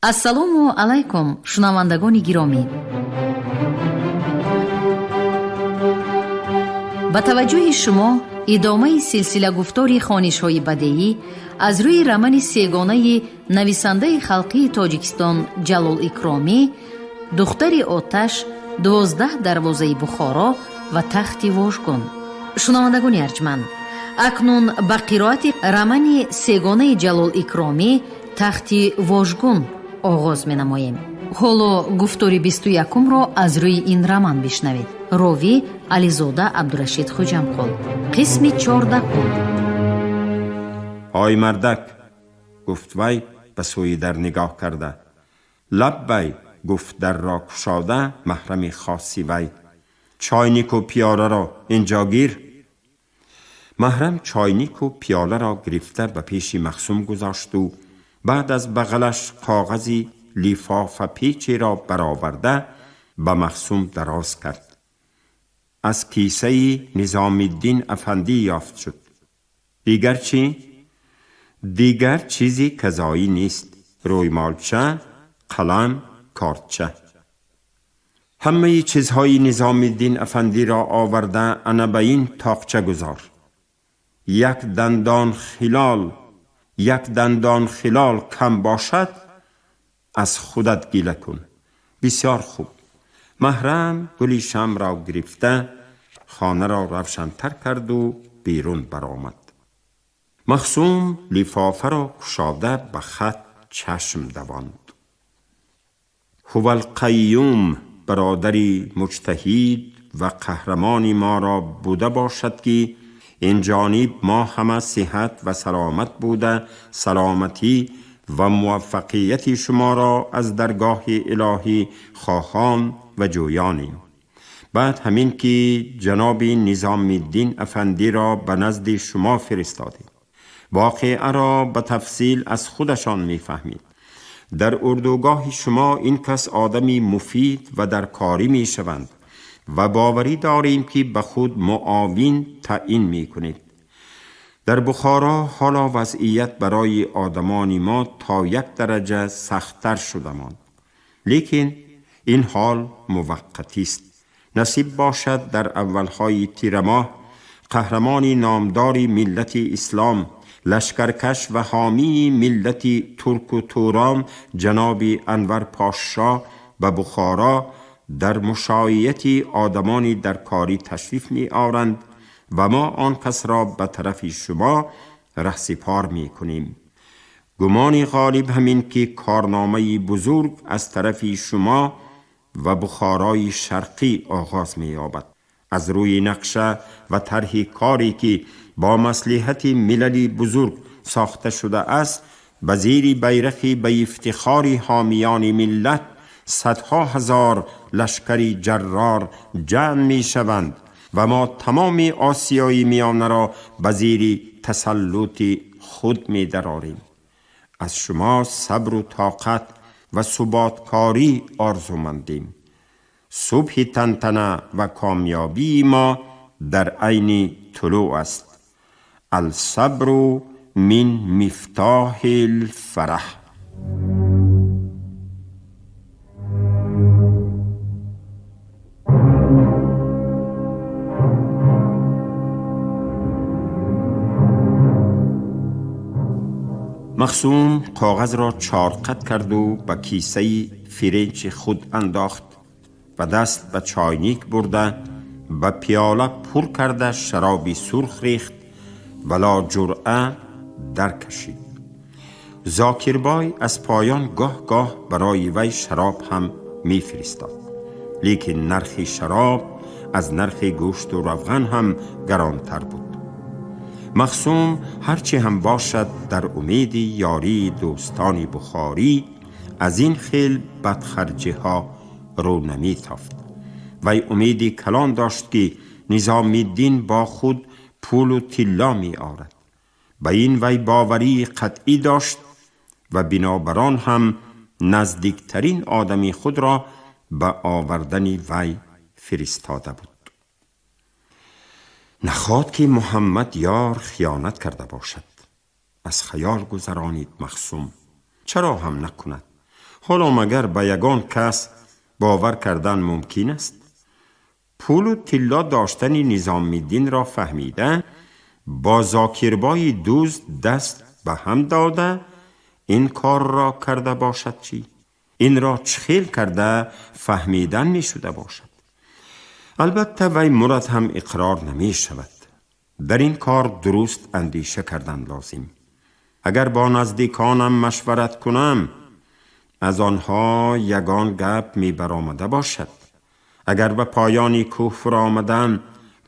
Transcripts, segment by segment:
ассалому алайкум шунавандагони гиромӣ. ба таваҷҷӯҳи шумо идомаи силсила гуфтори хонишҳои бадеӣ аз рӯи рамани сегонаи нависандаи халқии Тоҷикистон Ҷалол Икромӣ, духтари оташ, 12 дарвозаи Бухоро ва тахти вожгон. шунавандагони арҷманд, акнун ба қироати рамани сегонаи Ҷалол Икромӣ тахти вожгон оғоз менамоем. ҳоло гуфтори 21-ро аз рӯи ин раман бишнавед. ровӣ Ализода Абдурашид Хуҷамқул. қисми 14. ای مردک، گفت وی به سوی در نگاه کرده. لبی، گفت در را گشاده محرم خاصی وی. چاینیک و پیاله را اینجا گیر. محرم چاینیک و پیاله را گرفته به پیش مخصوم گذاشت و بعد از بغلش کاغذی لیفاف پیچی را برآورده به مخصوم دراز کرد. از کیسه نظام الدین افندی یافت شد. دیگر چی؟ دیگر چیزی کذایی نیست. رویمالچه، قلم، کارتچه. همه چیزهای نظام الدین افندی را آورده انا به این تاقچه گذار. یک دندان خلال کم باشد، از خودت گیله کن. بسیار خوب. محرم گلی شمع را گرفته خانه را روشن‌تر کرد و بیرون برآمد. مخصوم لفافه را گشاده به خط چشم دواند. هو القیوم برادری مجتهد و قهرمانی ما را بوده باشد که این جانب ما همه صحت و سلامت بوده، سلامتی و موفقیت شما را از درگاه الهی خواهان و جویانیم. بعد همین که جناب نظام الدین افندی را به نزد شما فرستادیم. واقعه را به تفصیل از خودشان میفهمید. در اردوگاه شما این کس آدمی مفید و در کاری می شوند و باوری داریم که به خود معاون تعیین می کنید. در بخارا حالا وضعیت برای آدمان ما تا یک درجه سخت‌تر شده ماند. لیکن این حال موقتی است. نصیب باشد در اولهای تیر ماه قهرمانی نامداری ملت اسلام، لشکرکش و حامی ملت ترک و توران جناب انور پاشا به بخارا در مشایعت آدمانی در کاری تشریف می آورند و ما آن کس را به طرف شما رهسپار می کنیم. گمان غالب همین که کارنامه بزرگ از طرف شما و بخارای شرقی آغاز می یابد. از روی نقشه و طرح کاری که با مصلحت ملل بزرگ ساخته شده است، به زیر بیرقی به افتخار حامیان ملت صدها هزار لشکری جرار جمع می شوند و ما تمام آسیای میانه را به زیر تسلط خود می دراریم. از شما صبر و طاقت و ثباتکاری آرزومندیم. صبح تنتنه و کامیابی ما در عین طلوع است. الصبر من مفتاح الفرح. مخصوم کاغذ را 4 قط کرد و به کیسه فرنج خود انداخت و دست به چاینیک برده به پیاله پر کرده شرابی سرخ ریخت ولا جرعه در کشید. زاکربای از پایان گاه برای وی شراب هم می فرستاد. لیکن نرخ شراب از نرخ گوشت و روغن هم گرانتر بود. مخصوم هرچی هم باشد در امید یاری دوستان بخاری از این خیل بدخرجی ها رو نمی تافت. وی امیدی کلان داشت که نظام الدین با خود پول و طلا می آورد. به این وی باوری قطعی داشت و بنابران هم نزدیکترین آدمی خود را به آوردن وی فرستاده بود. نخواد که محمد یار خیانت کرده باشد. از خیال گذرانید مخصوم. چرا هم نکند؟ حالا مگر به یگان کس باور کردن ممکن است؟ پول و طلا داشتن نظام الدین را فهمیده، با زاکربای دوست دست به هم داده این کار را کرده باشد چی؟ این را چخیل کرده فهمیدن می شده باشد. البته وی مرد هم اقرار نمی شود. در این کار درست اندیشه کردن لازم. اگر با نزدیکانم مشورت کنم، از آنها یگان گپ می برآمده باشد. اگر به پایانی کوه فرا آمدم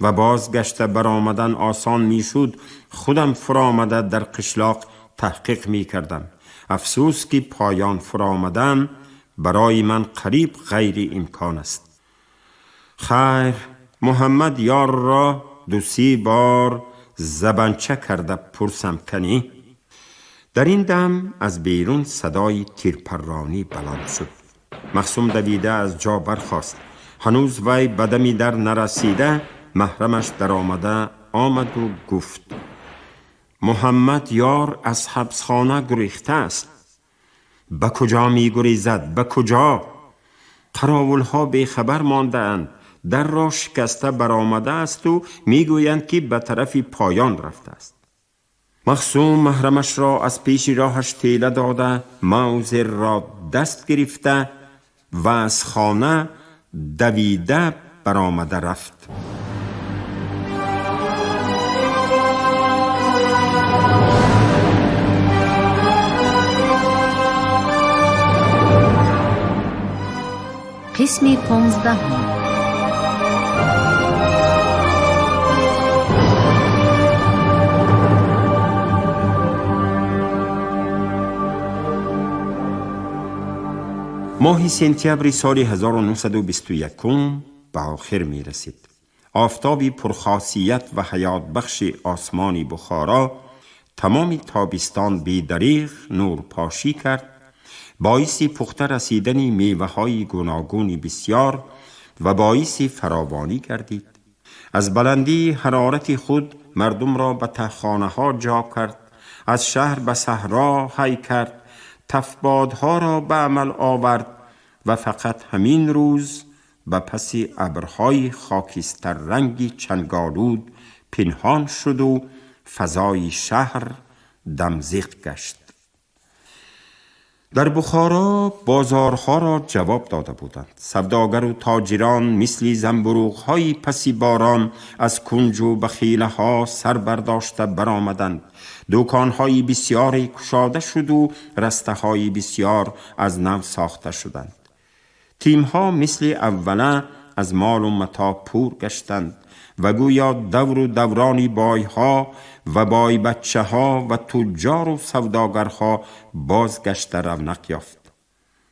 و بازگشته برآمدن آسان می شد، خودم فرا آمده در قشلاق تحقیق می کردم. افسوس که پایان فرا آمدم برای من قریب غیر امکان است. خیر، محمد یار را 2-3 بار زبانچه کرده پرسم کنی؟ در این دم از بیرون صدای تیرپرانی بلند شد. مخصوم دویده از جا برخاست. هنوز وی به دمی در نرسیده محرمش در آمد و گفت: محمد یار از حبسخانه گریخته است. به کجا می گریزد؟ به کجا؟ قراولها بی خبر مانده اند. در را شکسته برآمده است و می گویند که به طرف پایان رفته است. مخصوم محرمش را از پیش راهش تیله داده، موزر را دست گرفته و از خانه دویده برآمده رفت. قسم 15. ماه سپتامبر سال 1921 به آخر می رسید. آفتابی پرخاصیت و حیات بخش آسمان بخارا تمام تابستان بی دریغ نور پاشی کرد، باعث پخته رسیدن میوه های گوناگون بسیار و باعث فراوانی گردید. از بلندی حرارت خود مردم را به تهخانه ها جا کرد، از شهر به صحرا حی کرد، تفبادها را به عمل آورد و فقط همین روز به پس ابرهای خاکستر رنگی چنگالود پنهان شد و فضای شهر دمزیق گشت. در بخارا بازارها را جواب داده بودند. سوداگر و تاجران مثل زنبروغ‌های پسی باران از کنج و بخیله ها سر برداشته برآمدند. دکان‌های بسیاری گشاده شد و رسته‌های بسیار از نو ساخته شدند. تیم‌ها مثل اوله از مال و متاع پور گشتند و گویا دور و دورانی بایها و بای بچه ها و تجار و سوداگرها بازگشت رونق یافت.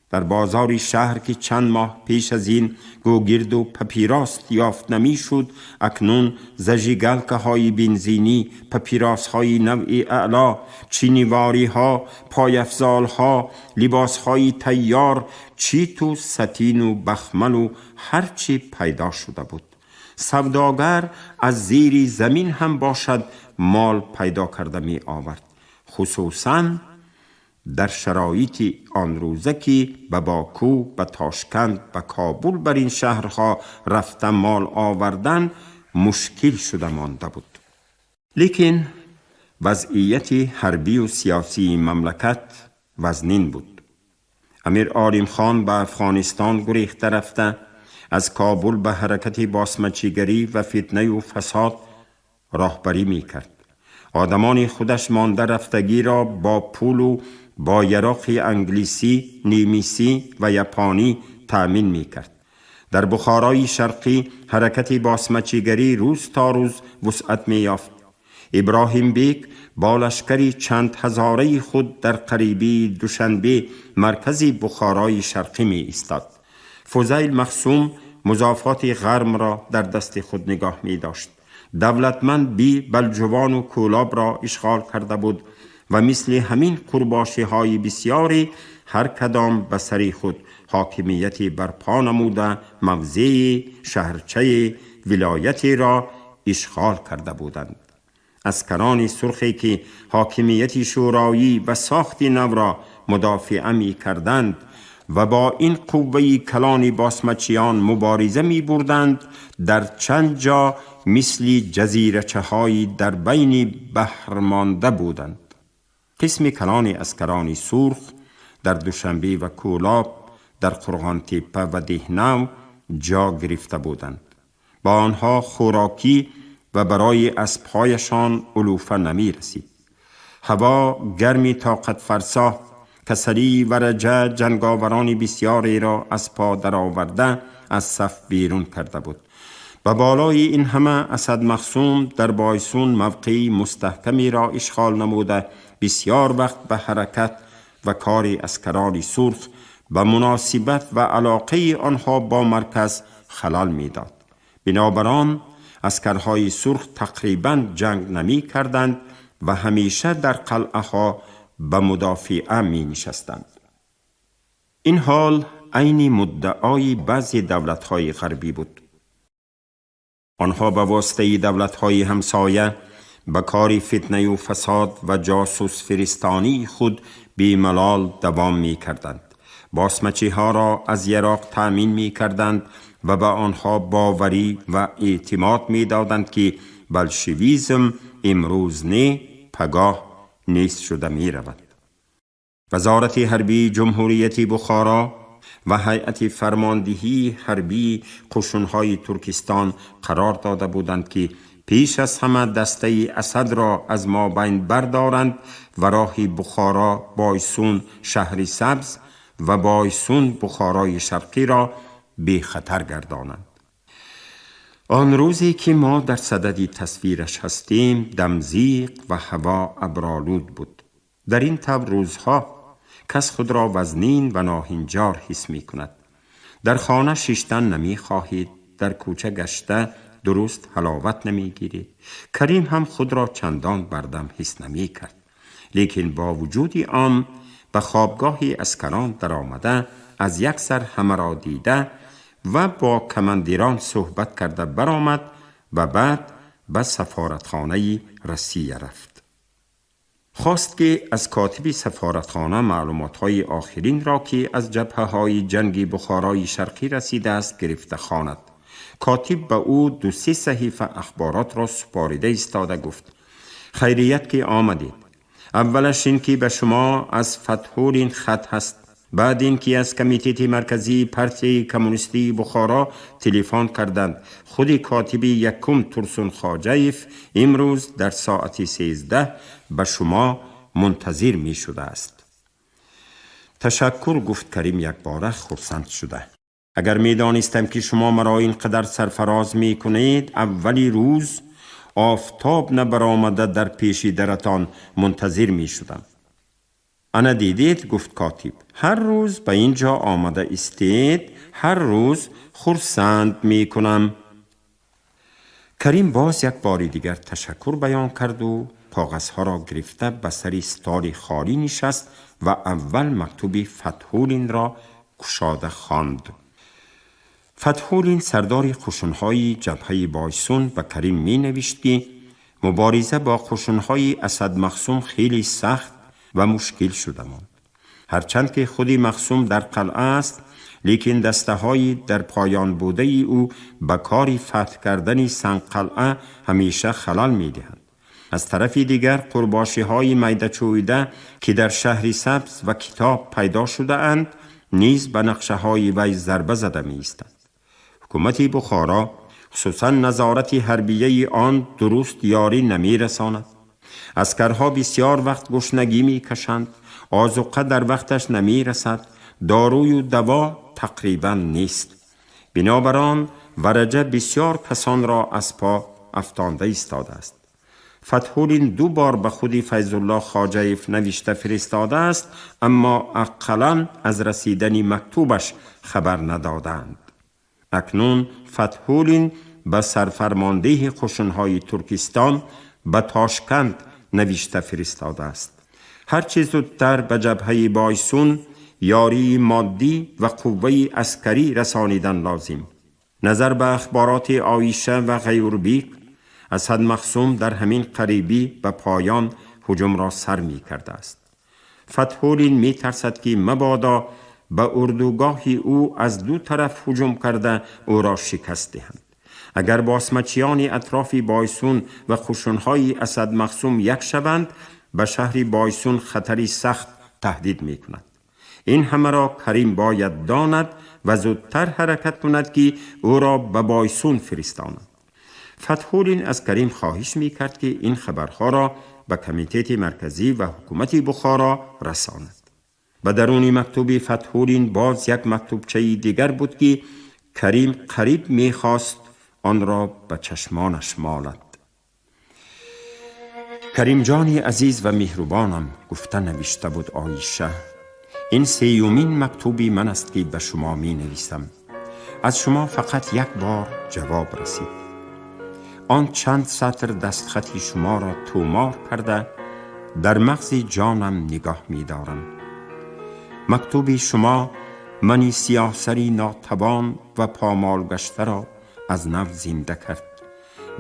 در بازار شهر که چند ماه پیش از این گوگرد و پپیراست یافت نمی شد، اکنون زجیگلکه های بنزینی، پپیراس های نوع اعلا، چینیواری ها، پایفزال ها، لباس های تیار، چیت و ستین و بخمل و هرچی پیدا شده بود. سوداگر از زیر زمین هم باشد مال پیدا کرده می آورد، خصوصاً در شرایط آن روزه که به باکو، به تاشکند، به کابل بر این شهرها رفته مال آوردن مشکل شده مانده بود. لیکن وضعیت حربی و سیاسی مملکت وزنین بود. امیر عالم خان به افغانستان گریخته رفته، از کابل به حرکت باسمچیگری و فتنه و فساد راهبری می کرد. آدمان خودش مانده رفتگی را با پول و با یراق انگلیسی، نیمیسی و یپانی تأمین می کرد. در بخارای شرقی حرکت باسمچیگری روز تا روز وسعت می یافت. ابراهیم بیگ با لشکری چند هزاره خود در قریبی دوشنبه مرکز بخارای شرقی می ایستاد. فضیل مخصوم مضافات غرم را در دست خود نگاه می داشت. دولتمند بی بلجوان و کولاب را اشغال کرده بود و مثل همین قرباشی های بسیاری هر کدام به سری خود حاکمیتی برپا نموده موضع شهرچه ولایتی را اشغال کرده بودند. عسکران سرخی که حاکمیت شورایی و ساخت نو را مدافعه می کردند و با این قوه کلان باسمچیان مبارزه می بردند، در چند جا مثل جزیرچه هایی در بین بحر مانده بودند. قسم کلان اسکران سرخ در دوشنبه و کولاب، در قرغان تپه و دهنو جا گرفته بودند. با آنها خوراکی و برای اسبهایشان علوفه نمی رسید. هوا گرمی طاقت فرسا، کسری و رجع جنگاوران بسیاری را از پا در آورده از صف بیرون کرده بود. و بالای این همه اسد مخصوم در بایسون موقعی مستحکمی را اشغال نموده بسیار وقت به حرکت و کار اسکران سرخ به مناسبت و علاقه آنها با مرکز خلل میداد. بنابراین اسکرهای سرخ تقریبا جنگ نمی کردند و همیشه در قلعه ها به مدافعه می نشستند. این حال عین مدعای بعضی دولت‌های غربی بود. آنها به واسطه دولت‌های همسایه به کار فتنه و فساد و جاسوس فرستانی خود بی ملال دوام می کردند. باسمچی ها را از عراق تأمین می کردند و به آنها باوری و اعتماد می دادند که بلشویزم امروز نه، پگاه نیست شده می رود. وزارت حربی جمهوریت بخارا و هیئت فرماندهی حربی قشون‌های ترکستان قرار داده بودند که پیش از همه دسته اسد را از ما بین بردارند و راه بخارا بایسون شهر سبز و بایسون بخارای شرقی را بی خطر گردانند. آن روزی که ما در صدد تصویرش هستیم دمزیق و هوا ابرآلود بود. در این طور روزها کس خود را وزنین و ناهنجار حس می کند. در خانه شیشتن نمی خواهید، در کوچه گشته درست حلاوت نمی گیرید. کریم هم خود را چندان بردم حس نمی کرد. لیکن با وجود آن به خوابگاه اسکران در آمده از یک سر همه را دیده و با کماندیران صحبت کرده برآمد و بعد به سفارتخانه روسیه رفت. خواست که از کاتب سفارتخانه معلومات‌های آخرین را که از جبهه‌های جنگی بخارای شرقی رسیده است گرفته خواند. کاتب به او 2-3 صحیفه اخبارات را سپارده ایستاده گفت: خیریت که آمدید. اولش این که به شما از فتح‌الدین خط هست. بعد این که از کمیته مرکزی پارتی کمونیستی بخارا تلفن کردند. خود کاتب یکم ترسون خواجیف امروز در ساعت 13 به شما منتظر می شده است. تشکر، گفت کریم یک باره خرسند شده. اگر می دانستم که شما مرا اینقدر سرفراز می کنید اولی روز آفتاب نبرآمده در پیش درتان منتظر می شدم. انا دیدید، گفت کاتب، هر روز به اینجا آمده استید، هر روز خرسند می کنم. کریم باز یک بار دیگر تشکر بیان کرد و کاغذها را گرفته به سر استال خالی نشست و اول مکتوب فتح‌الدین را گشاده خواند. فتح‌الدین سردار قشون‌های جبهه بایسون به کریم می نوشت که مبارزه با قشون‌های اسد مخصوم خیلی سخت و مشکل شده ماند. هرچند که خودی مخصوم در قلعه است، لیکن دسته‌های در پایان بوده او به کار فتح کردن سنگ قلعه همیشه خلل می‌دهند. از طرف دیگر قرباشی‌های میده چویده که در شهر سبز و کتاب پیدا شده اند نیز به نقشه‌های وی ضربه زده می‌ایستند. حکومت بخارا خصوصا نظارت حربیه آن درست یاری نمی‌رساند. عسکرها بسیار وقت گشنگی می‌کشند، آذوقه در وقتش نمی‌رسد، داروی و دوا تقریبا نیست. بنابراین ورجه بسیار کسان را از پا افکنده ایستاده است. فتح‌الدین 2 بار به خودی فیض الله خواجیف نوشته فرستاده است، اما اقلاً از رسیدن مکتوبش خبر ندادند. اکنون فتح‌الدین به سرفرمانده قشون‌های ترکستان به تاشکند نوشته فرستاده است. هرچه زودتر به جبهه بایسون یاری مادی و قوه عسکری رسانیدن لازم. نظر به اخبارات عایشه و غیوربیک، اسد مخصوم در همین قریبی به پایان هجوم را سر می کرده است. فتح‌الدین می ترسد که مبادا به اردوگاه او از دو طرف هجوم کرده او را شکست دهند. اگر باسمچیان اطراف بایسون و خشونهای اسد مقسوم یک شوند، به شهر بایسون خطری سخت تهدید می کند. این همه را کریم باید داند و زودتر حرکت کند که او را به بایسون فرستاند. فتح‌الدین از کریم خواهش می کرد که این خبرها را به کمیته مرکزی و حکومت بخارا رساند. به درون مکتوب فتح‌الدین باز یک مکتوبچه دیگر بود که کریم قریب می خواست آن را به چشمانش مالد. کریم جان عزیز و مهربانم، گفته نوشته بود عایشه، این سیومین مکتوبی من است که به شما می نویسم. از شما فقط یک بار جواب رسید. آن چند سطر دستخطی شما را تومار کرده در مغز جانم نگاه می دارم. مکتوب شما منی سیاه‌سری ناتوان و پامال گشته را از نو زنده کرد.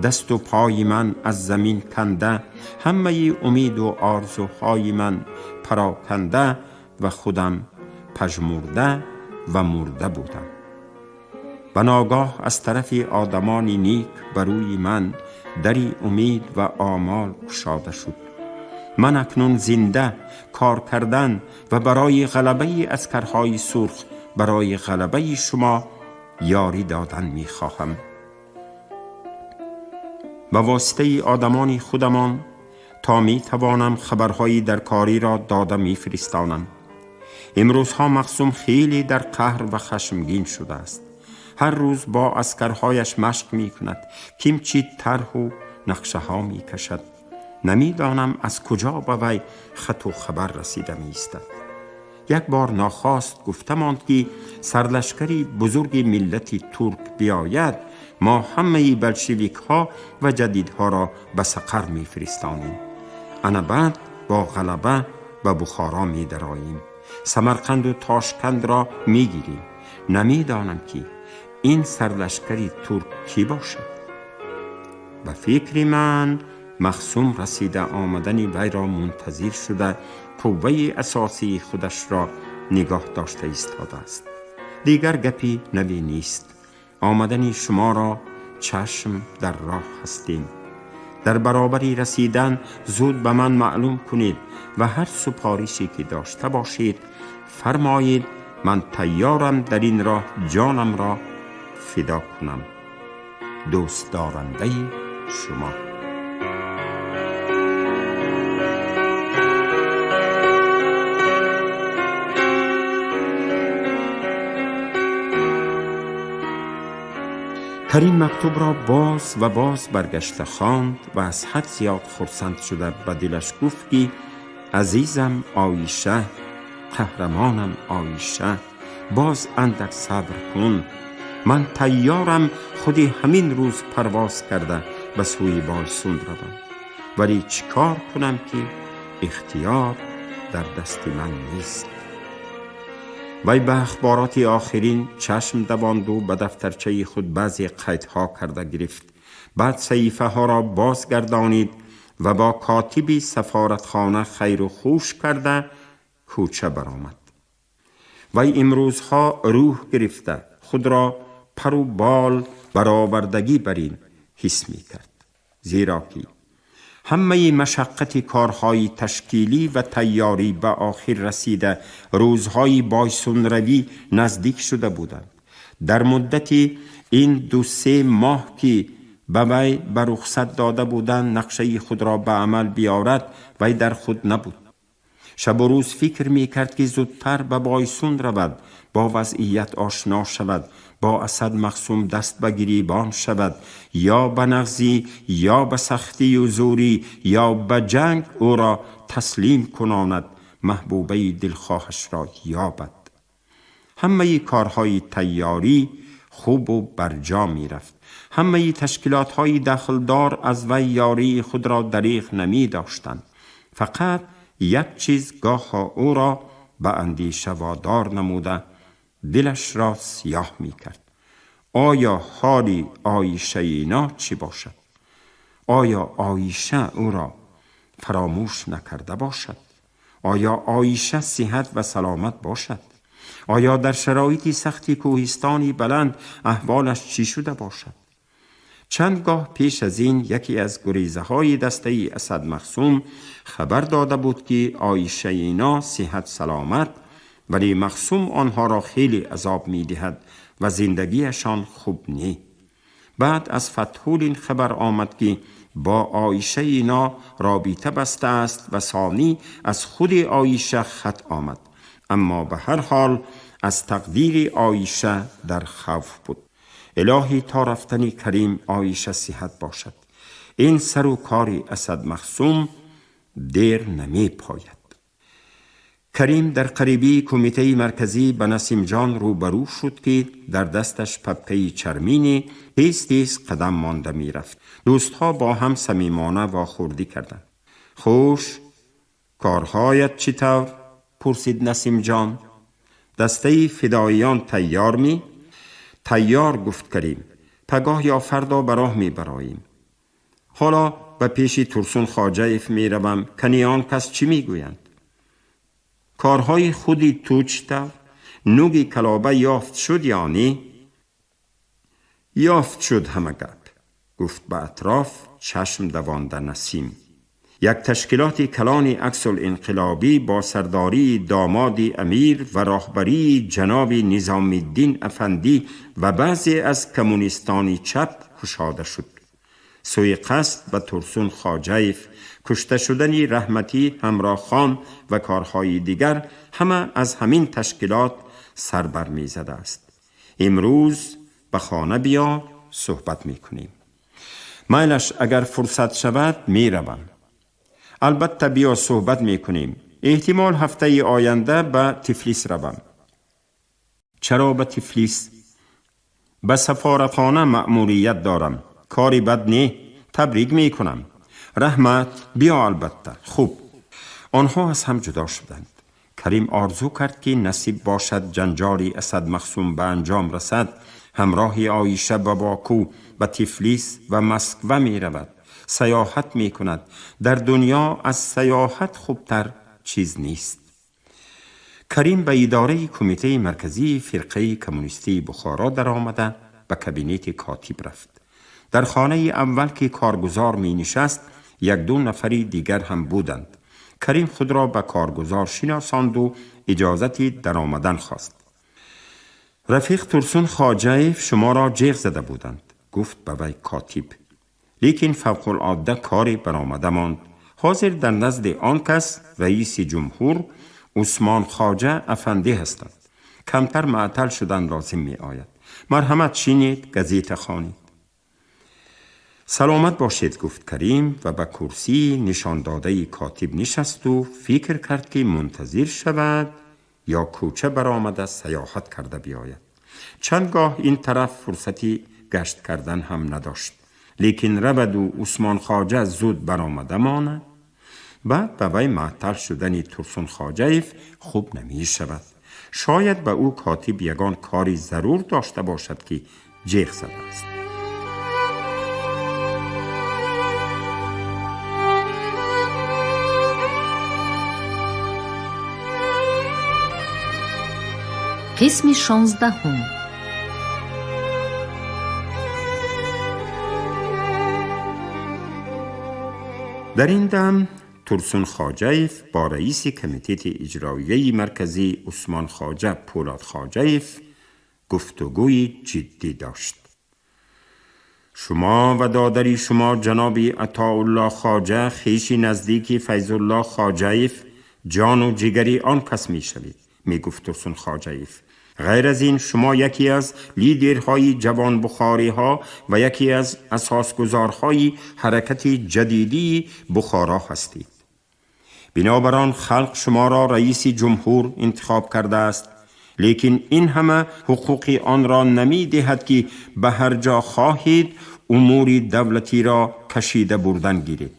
دست و پای من از زمین کنده، همه امید و آرزوهای من پراکنده و خودم پژمرده و مرده بودم. به ناگاه از طرف آدمان نیک بروی من دری امید و آمال گشاده شد. من اکنون زنده کار کردن و برای غلبه عسکرهای سرخ، برای غلبه شما یاری دادن می خواهم. به واسطه آدمان خودمان تا می توانم خبرهای در کاری را داده می فرستانم. امروزها مقسوم خیلی در قهر و خشمگین شده است. هر روز با عسکرهایش مشق می کند. کیمچی طرح و نقشه ها می کشد. نمی دانم از کجا به وی خط و خبر رسیده می ایستد. یک بار ناخواست گفتماند که سرلشکری بزرگ ملت ترک بیاید، ما همه بلشویک ها و جدیدها را به سقر می فرستانیم. انا بعد با غلبه به بخارا می دراییم. سمرقند و تاشکند را می گیریم. نمی دانم که این سرلشکری ترک کی باشد. به فکر من مخصوم رسیده آمدن وی را منتظر شده قوه اساسی خودش را نگاه داشته ایستاده است. دیگر گپی نوی نیست. آمدن شما را چشم در راه هستیم. در برابری رسیدن زود به من معلوم کنید و هر سپارشی که داشته باشید فرمایید. من تیارم در این راه جانم را فدا کنم. دوست دارنده شما. کریم مکتوب را باز و باز برگشته خواند و از حد زیاد خرسند شده به دلش گفت که عزیزم عایشه، قهرمانم عایشه، باز اندک صبر کن. من تیارم خودی همین روز پرواز کرده به سوی بایسون روم، ولی چیکار کنم که اختیار در دست من نیست. وی به اخبارات آخرین چشم دواند و به دفترچه خود بعضی قیدها کرده گرفت. بعد صحیفه ها را بازگردانید و با کاتبی سفارتخانه خیر و خوش کرده کوچه برآمد. وی امروزها روح گرفته خود را پر و بال برآوردگی بر این حس می کرد، زیرا که همه مشقت کارهای تشکیلی و تیاری به آخر رسیده، روزهای بایسون روی نزدیک شده بودند. در مدت این 2-3 ماه که به وی به رخصت داده بودند نقشه خود را به عمل بیارد، وی در خود نبود. شب و روز فکر می کرد که زودتر به بایسون رود، با وضعیت آشنا شود، با اسد مقسوم دست به گریبان شود، یا به نغزی یا به سختی و زوری یا به جنگ او را تسلیم کناند، محبوبه دلخواهش را یابد. همه کارهای تیاری خوب و برجا می رفت. همه تشکیلاتهای دخلدار از وی یاری خود را دریغ نمی داشتند. فقط یک چیز گاه او را به اندیشه وادار نموده دلش را سیاه می کرد. آیا حالی عایشه اینا چی باشد؟ آیا عایشه او را فراموش نکرده باشد؟ آیا عایشه صحت و سلامت باشد؟ آیا در شرایطی سختی کوهستانی بلند احوالش چی شده باشد؟ چندگاه پیش از این یکی از گریزه های دسته اسد مخصوم خبر داده بود که عایشه اینا صحت سلامت، ولی مخصوم آنها را خیلی عذاب می دهد و زندگیشان خوب نی. بعد از فتحول این خبر آمد که با عایشه اینا رابطه بسته است و ثانی از خود عایشه خط آمد، اما به هر حال از تقدیر عایشه در خوف بود. الهی تا رفتن کریم عایشه صحت باشد. این سر و کار اسد مخصوم دیر نمی پاید. کریم در قریبی کمیته مرکزی به نسیم جان روبرو شد که در دستش پپکه چرمینی تیز تیز قدم مانده می رفت. دوستها با هم صمیمانه واخوردی کردند. خوش، کارهایت چطور؟ پرسید نسیم جان. دسته فداییان تیار می؟ تیار، گفت کریم. پگاه یا فردا به راه می براییم. حالا به پیش ترسون خواجیف می روم. کنیان کس چی می گویند؟ کارهای خودی تو چطور؟ نوگی کلابه یافت شد یعنی؟ یافت شد همه گپ، گفت به اطراف چشم دوانده نسیم. یک تشکیلات کلان عکس الانقلابی با سرداری داماد امیر و راهبری جناب نظام الدین افندی و بعضی از کمونیستانی چپ کشاده شد. سوی قصد و ترسون خواجیف، کشته شدن رحمتی همراه خان و کارهای دیگر همه از همین تشکیلات سربر می زده است. امروز به خانه بیا صحبت می کنیم. میلش اگر فرصت شود می روم. البته بیا صحبت می کنیم. احتمال هفته آینده به تفلیس روم. چرا به تفلیس؟ به سفارتخانه مأموریت دارم. کاری بد نه، تبریک می کنم. رحمت بیا. البته. خوب. آنها از هم جدا شدند. کریم آرزو کرد که نصیب باشد جنجالی اسد مخصوم به انجام رسد. همراه عایشه به باکو، به تفلیس و مسکو می رود. سیاحت می کند. در دنیا از سیاحت خوبتر چیز نیست. کریم به اداره کمیته مرکزی فرقه کمونیستی بخارا در آمده به کابینت کاتب رفت. در خانه اول که کارگزار می نشست، یک دو نفری دیگر هم بودند. کریم خود را به کارگزار شناساند و اجازتی در آمدن خواست. رفیق ترسون خواجیف شما را جیغ زده بودند، گفت به وی کاتب. لیکن فوق العاده کاری برآمده ماند. حاضر در نزد آن کس رئیس جمهور عثمان خواجه افندی هستند. کمتر معطل شدن لازم می آید. مرحمت شینید، گزیته خوانید. سلامت باشید، گفت کریم و به کرسی نشان داده کاتب نشست و فکر کرد که منتظر شود یا کوچه برآمده سیاحت کرده بیاید. چندگاه این طرف فرصتی گشت کردن هم نداشت. لیکن رود و عثمان خواجه زود برآمده ماند. بعد به وی معطل شدن ترسون خواجیف خوب نمی شود. شاید به او کاتب یگان کاری ضرور داشته باشد که جیغ زده است. قسم 16. در این دم ترسون خواجیف با رئیس کمیته اجرایی مرکزی عثمان خواجه پولاد خواجیف گفتگوی جدی داشت. شما و دادری شما جناب عطاالله خواجه خویشی نزدیکی فیض الله خواجیف جان و جگری آن کس می شوید، می گفت ترسون خواجیف. غیر از این شما یکی از لیدرهای جوان بخاری ها و یکی از اساسگزارهای حرکت جدیدی بخارا هستید. بنابراین خلق شما را رئیس جمهور انتخاب کرده است، لیکن این همه حقوق آن را نمی دهد که به هر جا خواهید امور دولتی را کشیده بردن گیرید.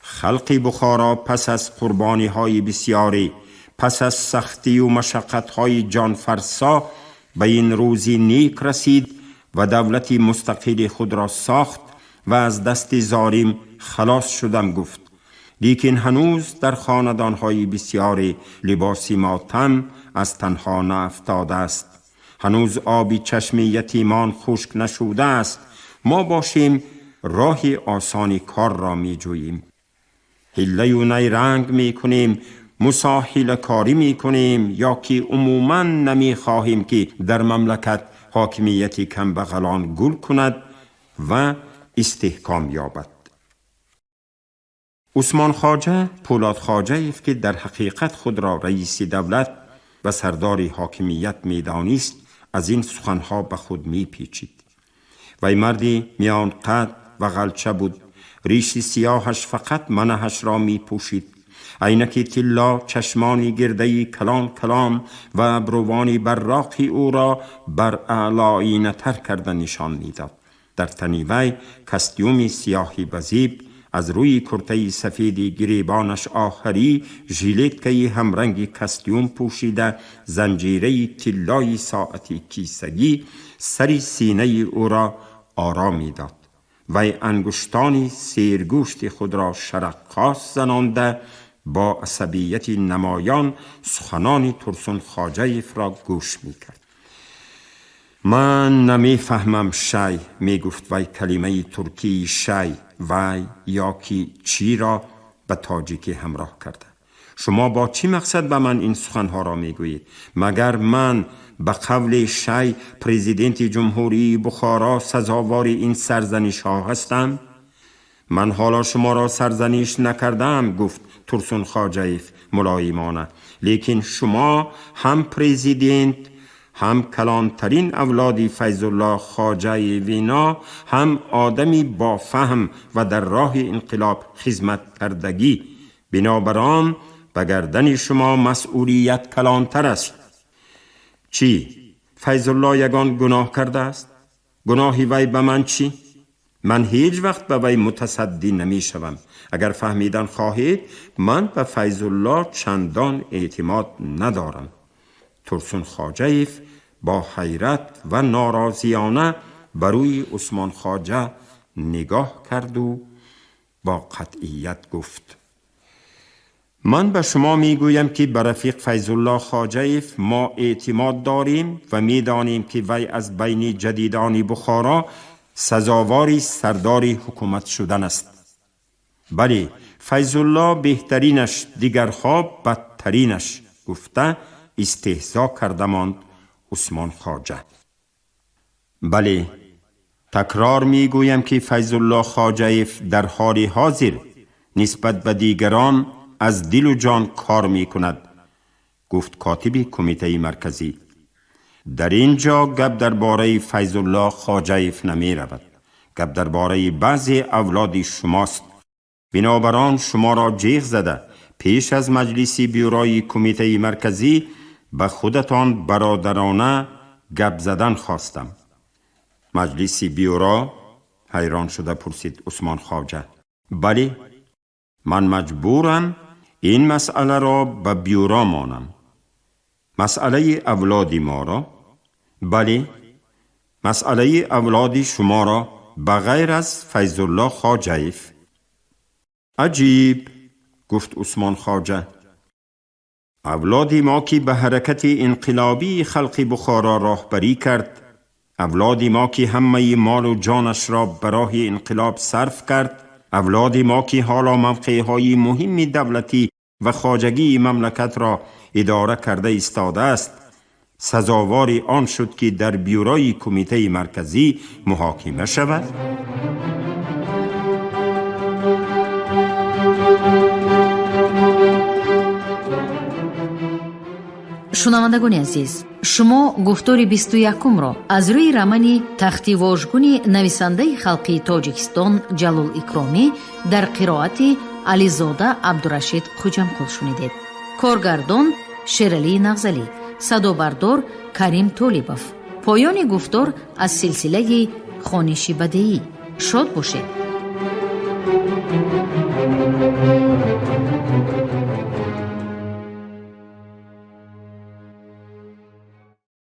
خلق بخارا پس از قربانی های بسیاری، پس از سختی و مشقت‌های جانفرسا به این روزی نیک رسید و دولتی مستقل خود را ساخت و از دست ظالم خلاص شدم گفت. لیکن هنوز در خاندانهای بسیاری لباسی ماتم از تنها نافتاده است. هنوز آبی چشم یتیمان خشک نشده است. ما باشیم راهی آسانی کار را می جوییم. حیله و نیرنگ می کنیم، مساحله کاری می کنیم، یا که عموماً نمی خواهیم که در مملکت حاکمیتی کمبغلان گل کند و استحکام یابد. عثمان خواجه پولاد خواجه است که در حقیقت خود را رئیس دولت و سردار حاکمیت می دانست، از این سخنها به خود می پیچید. وی مردی میان قد و غلچه بود. ریش سیاهش فقط منهش را می پوشید. عینکی طلا، چشمانی گردهی کلان کلام و ابروانی براقی او را بر اعلایینه تر کرده نشان می داد. در تن وی کاستیومی سیاهی بزیب، از روی کرته سفیدی گریبانش آخری ژیلتکی همرنگ کاستیوم پوشیده، زنجیره طلایی ساعتی کیسگی سری سینه او را آرام می داد. وی انگشتانی سیرگوشت خود را شرقاس زنانده با عصبیت نمایان سخنان ترسون خواجه را گوش می کرد. من نمی فهمم شی، می گفت وی کلمه ترکی شی وی یا کی چی را به تاجیکی همراه کرده. شما با چی مقصد به من این سخنها را می گویید؟ مگر من به قول شی پرزیدنت جمهوری بخارا سزاوار این سرزنش ها هستم؟ من حالا شما را سرزنش نکردم، گفت ترسون خواجه ملایمانه، لیکن شما هم پرزیدنت، هم کلانترین اولادی فیض الله خواجه وینا، هم آدمی با فهم و در راه انقلاب خدمت کردگی. بنابراین به گردن شما مسئولیت کلانتر است. چی؟ فیض الله یگان گناه کرده است؟ گناهی وی به من چی؟ من هیچ وقت به وی متصدی نمی شوم. اگر فهمیدن خواهید، من به فیض الله چندان اعتماد ندارم. ترسون خواجه با حیرت و ناراضیانه بر روی عثمان خواجه نگاه کرد و با قطعیت گفت: من به شما می گویم که به رفیق فیض الله خواجه ما اعتماد داریم و می دانیم که وی از بین جدیدان بخارا سزاواری سرداری حکومت شدن است. بله، فیض الله بهترینش، دیگرها بدترینش، گفته استهزا کرده ماند عثمان خواجه. بله، تکرار می گویم که فیض الله خواجه در حال حاضر نسبت به دیگران از دل و جان کار می کند، گفت کاتب کمیته مرکزی. در اینجا گپ درباره فیض الله خواجه نمی رود، گپ درباره بعضی اولاد شماست. بنابراین شما را جیغ زده پیش از مجلس بیورای کمیته مرکزی به خودتان برادرانه گپ زدن خواستم. مجلس بیورا؟ حیران شده پرسید عثمان خواجه. بله، من مجبورم این مسئله را به بیورا مانم. مسئله اولاد ما را؟ بله، مسئله اولاد شما را بغیر از فیض الله خواجه. عجیب، گفت عثمان خواجه. اولاد ما که به حرکت انقلابی خلق بخارا راهبری کرد، اولاد ما که همه مال و جانش را برای انقلاب صرف کرد، اولاد ما که حالا موقعهای مهم دولتی و خواجگی مملکت را اداره کرده ایستاده است، سزاوار آن شد که در بیورای کمیته مرکزی محاکمه شود؟ шунавандагони азиз, шумо гуфтори 21-ро аз рӯи рамани тахти вожгуни нависандаи халқи тоҷикистон Ҷалол Икромӣ дар қироати Ализода Абдурашид Хуҷамкул шунидед. Коргардон Шералии Нағзалӣ, садобардор Карим Толибов. поёни гуфтор аз силсилаи хониши бадеӣ. шод бошед.